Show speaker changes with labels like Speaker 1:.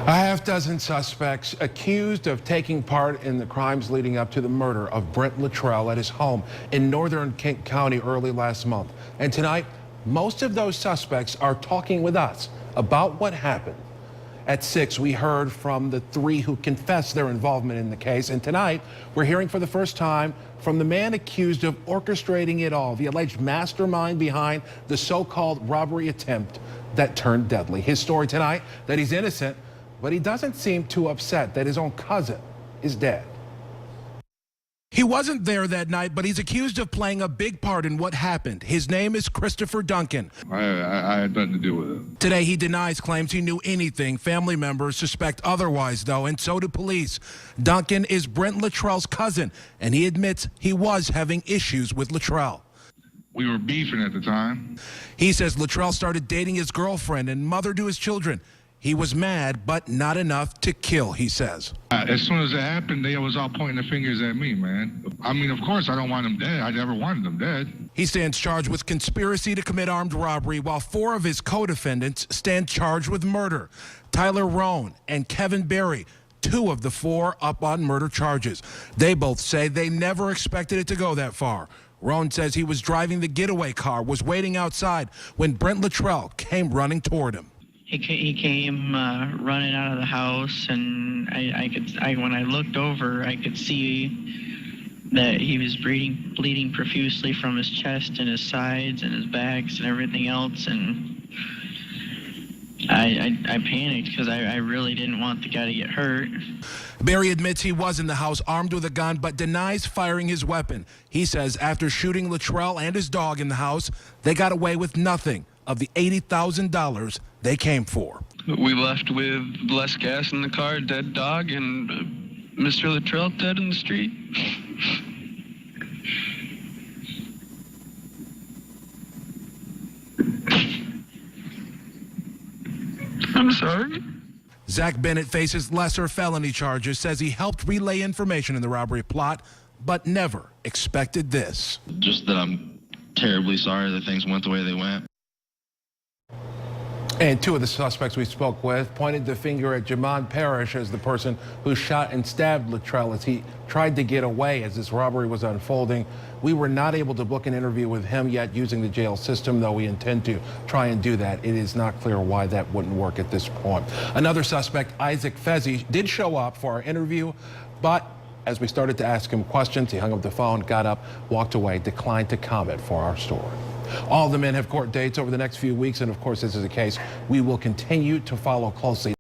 Speaker 1: A half-dozen suspects accused of taking part in the crimes leading up to the murder of Brent Luttrell at his home in northern Kent County early last month. And tonight, most of those suspects are talking with us about what happened. At 6, we heard from the 3 who confessed their involvement in the case. And tonight, we're hearing for the first time from the man accused of orchestrating it all, the alleged mastermind behind the so-called robbery attempt that turned deadly. His story tonight, that he's innocent, but he doesn't seem too upset that his own cousin is dead. He wasn't there that night, but he's accused of playing a big part in what happened. His name is Christopher Duncan.
Speaker 2: I had nothing to do with it.
Speaker 1: Today, he denies claims he knew anything. Family members suspect otherwise, though, and so do police. Duncan is Brent Luttrell's cousin, and he admits he was having issues with Luttrell.
Speaker 2: We were beefing at the time.
Speaker 1: He says Luttrell started dating his girlfriend and mother to his children. He was mad, but not enough to kill, he says.
Speaker 2: As soon as it happened, they was all pointing the fingers at me, man. I mean, of course, I don't want him dead. I never wanted him dead.
Speaker 1: He stands charged with conspiracy to commit armed robbery, while 4 of his co-defendants stand charged with murder. Tyler Roan and Kevin Berry, 2 of the 4 up on murder charges. They both say they never expected it to go that far. Roan says he was driving the getaway car, was waiting outside when Brent Luttrell came running toward him.
Speaker 3: He came running out of the house, and when I looked over, I could see that he was bleeding profusely from his chest and his sides and his backs and everything else, and I panicked because I really didn't want the guy to get hurt.
Speaker 1: Barry admits he was in the house armed with a gun, but denies firing his weapon. He says after shooting Luttrell and his dog in the house, they got away with nothing of the $80,000 they came for.
Speaker 4: We left with less gas in the car, dead dog, and Mr. Luttrell dead in the street. I'm sorry.
Speaker 1: Zach Bennett faces lesser felony charges, says he helped relay information in the robbery plot, but never expected this.
Speaker 5: Just that I'm terribly sorry that things went the way they went.
Speaker 1: And 2 of the suspects we spoke with pointed the finger at Jamon Parrish as the person who shot and stabbed Luttrell as he tried to get away as this robbery was unfolding. We were not able to book an interview with him yet using the jail system, though we intend to try and do that. It is not clear why that wouldn't work at this point. Another suspect, Isaac Fezzi, did show up for our interview, but as we started to ask him questions, he hung up the phone, got up, walked away, declined to comment for our story. All the men have court dates over the next few weeks, and of course, this is a case we will continue to follow closely.